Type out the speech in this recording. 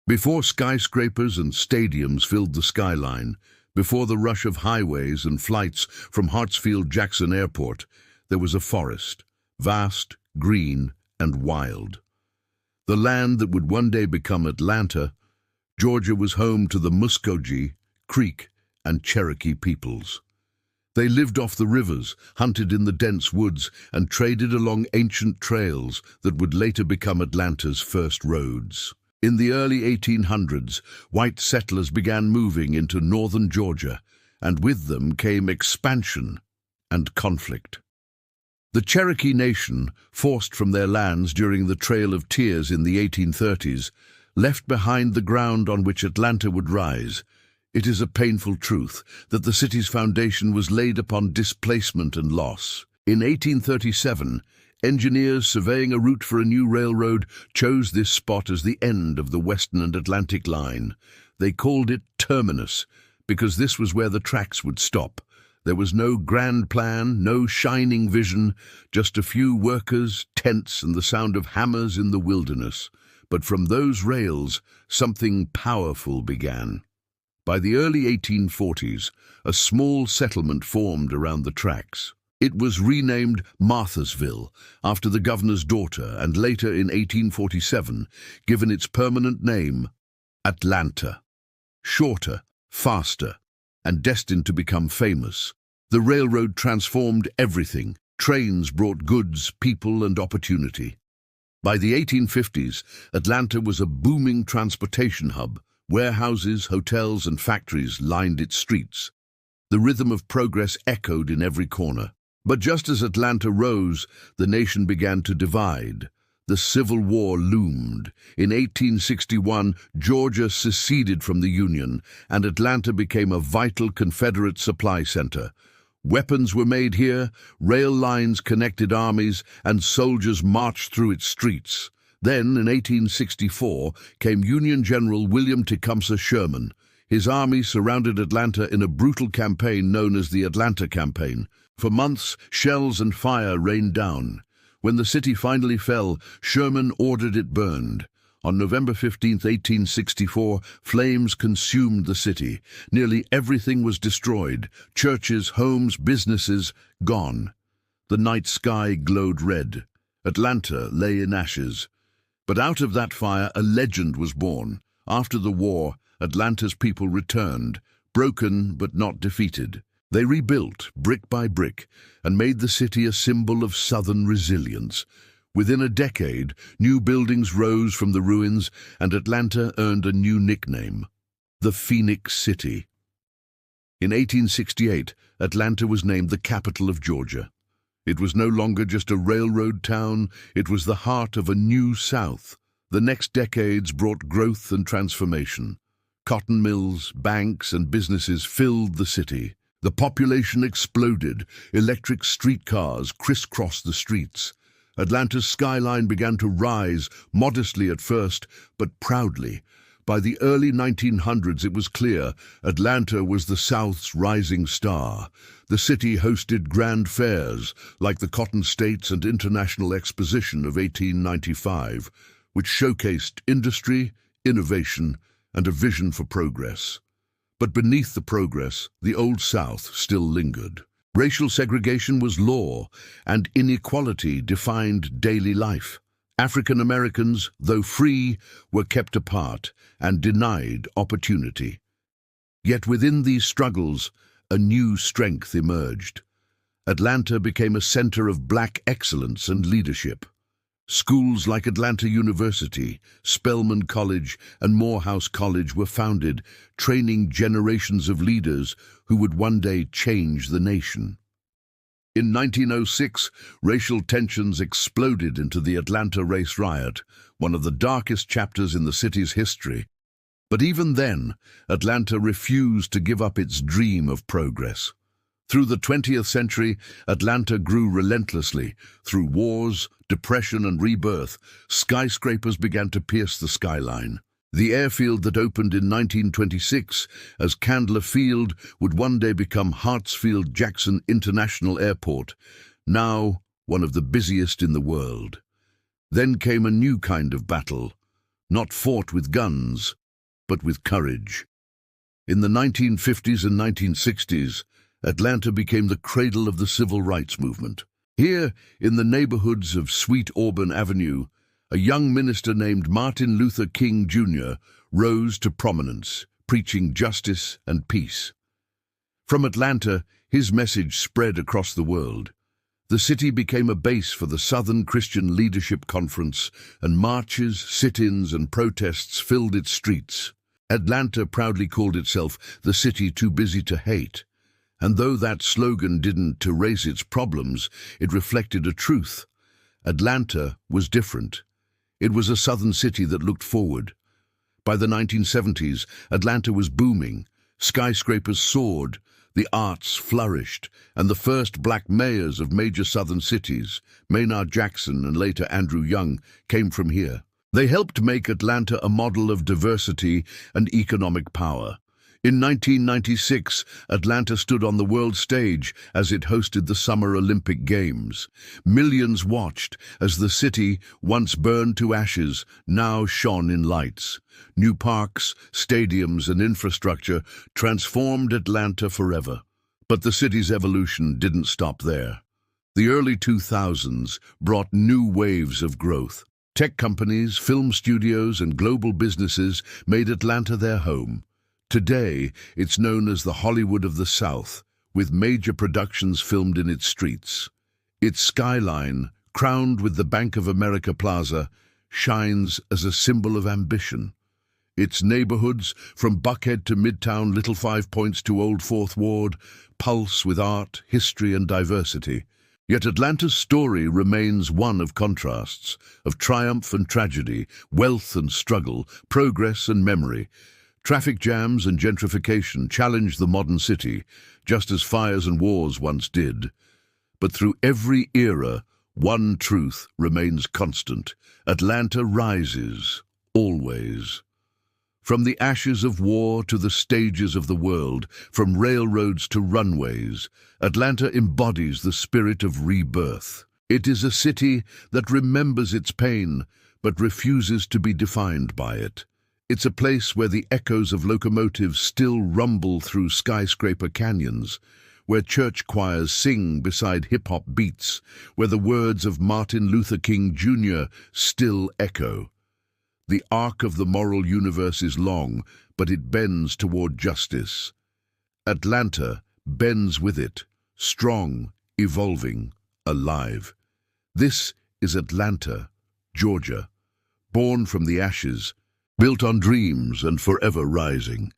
Before skyscrapers and stadiums filled the skyline, before the rush of highways and flights from Hartsfield-Jackson Airport, there was a forest, vast, green, and wild. The land that would one day become Atlanta, Georgia was home to the Muskogee, Creek, and Cherokee peoples. They lived off the rivers, hunted in the dense woods, and traded along ancient trails that would later become Atlanta's first roads. In the early 1800s, white settlers began moving into northern Georgia, and with them came expansion and conflict. The Cherokee Nation, forced from their lands during the Trail of Tears in the 1830s, left behind the ground on which Atlanta would rise. It is a painful truth that the city's foundation was laid upon displacement and loss. In 1837, engineers surveying a route for a new railroad chose this spot as the end of the Western and Atlantic line. They called it Terminus because this was where the tracks would stop. There was no grand plan, no shining vision, just a few workers, tents, and the sound of hammers in the wilderness. But from those rails, something powerful began. By the early 1840s, a small settlement formed around the tracks. It was renamed Marthasville after the governor's daughter, and later in 1847 given its permanent name, Atlanta. Shorter, faster, and destined to become famous. The railroad transformed everything. Trains brought goods, people, and opportunity. By the 1850s, Atlanta was a booming transportation hub. Warehouses, hotels, and factories lined its streets. The rhythm of progress echoed in every corner. But just as Atlanta rose, the nation began to divide. The Civil War loomed. In 1861, Georgia seceded from the Union, and Atlanta became a vital Confederate supply center. Weapons were made here, rail lines connected armies, and soldiers marched through its streets. Then, in 1864, came Union General William Tecumseh Sherman. His army surrounded Atlanta in a brutal campaign known as the Atlanta Campaign. For months, shells and fire rained down. When the city finally fell, Sherman ordered it burned. On November 15, 1864, flames consumed the city. Nearly everything was destroyed. Churches, homes, businesses, gone. The night sky glowed red. Atlanta lay in ashes. But out of that fire, a legend was born. After the war, Atlanta's people returned, broken but not defeated. They rebuilt, brick by brick, and made the city a symbol of Southern resilience. Within a decade, new buildings rose from the ruins, and Atlanta earned a new nickname, the Phoenix City. In 1868, Atlanta was named the capital of Georgia. It was no longer just a railroad town, it was the heart of a new South. The next decades brought growth and transformation. Cotton mills, banks, and businesses filled the city. The population exploded. Electric streetcars crisscrossed the streets. Atlanta's skyline began to rise, modestly at first, but proudly. By the early 1900s, it was clear Atlanta was the South's rising star. The city hosted grand fairs, like the Cotton States and International Exposition of 1895, which showcased industry, innovation, and a vision for progress. But beneath the progress, the Old South still lingered. Racial segregation was law, and inequality defined daily life. African Americans, though free, were kept apart and denied opportunity. Yet within these struggles, a new strength emerged. Atlanta became a center of black excellence and leadership. Schools like Atlanta University, Spelman College, and Morehouse College were founded, training generations of leaders who would one day change the nation. In 1906, racial tensions exploded into the Atlanta race riot, one of the darkest chapters in the city's history. But even then, Atlanta refused to give up its dream of progress. Through the 20th century, Atlanta grew relentlessly. Through wars, depression, and rebirth, skyscrapers began to pierce the skyline. The airfield that opened in 1926 as Candler Field would one day become Hartsfield-Jackson International Airport, now one of the busiest in the world. Then came a new kind of battle, not fought with guns, but with courage. In the 1950s and 1960s, Atlanta became the cradle of the civil rights movement. Here, in the neighborhoods of Sweet Auburn Avenue, a young minister named Martin Luther King Jr. rose to prominence, preaching justice and peace. From Atlanta, his message spread across the world. The city became a base for the Southern Christian Leadership Conference, and marches, sit-ins, and protests filled its streets. Atlanta proudly called itself the city too busy to hate. And though that slogan didn't erase its problems, it reflected a truth. Atlanta was different. It was a southern city that looked forward. By the 1970s, Atlanta was booming. Skyscrapers soared, the arts flourished, and the first black mayors of major southern cities, Maynard Jackson and later Andrew Young, came from here. They helped make Atlanta a model of diversity and economic power. In 1996, Atlanta stood on the world stage as it hosted the Summer Olympic Games. Millions watched as the city, once burned to ashes, now shone in lights. New parks, stadiums, and infrastructure transformed Atlanta forever. But the city's evolution didn't stop there. The early 2000s brought new waves of growth. Tech companies, film studios, and global businesses made Atlanta their home. Today, it's known as the Hollywood of the South, with major productions filmed in its streets. Its skyline, crowned with the Bank of America Plaza, shines as a symbol of ambition. Its neighborhoods, from Buckhead to Midtown, Little Five Points to Old Fourth Ward, pulse with art, history, and diversity. Yet Atlanta's story remains one of contrasts, of triumph and tragedy, wealth and struggle, progress and memory. Traffic jams and gentrification challenge the modern city, just as fires and wars once did. But through every era, one truth remains constant. Atlanta rises, always. From the ashes of war to the stages of the world, from railroads to runways, Atlanta embodies the spirit of rebirth. It is a city that remembers its pain, but refuses to be defined by it. It's a place where the echoes of locomotives still rumble through skyscraper canyons, where church choirs sing beside hip-hop beats, where the words of Martin Luther King Jr. still echo. The arc of the moral universe is long, but it bends toward justice. Atlanta bends with it, strong, evolving, alive. This is Atlanta, Georgia, born from the ashes, built on dreams and forever rising.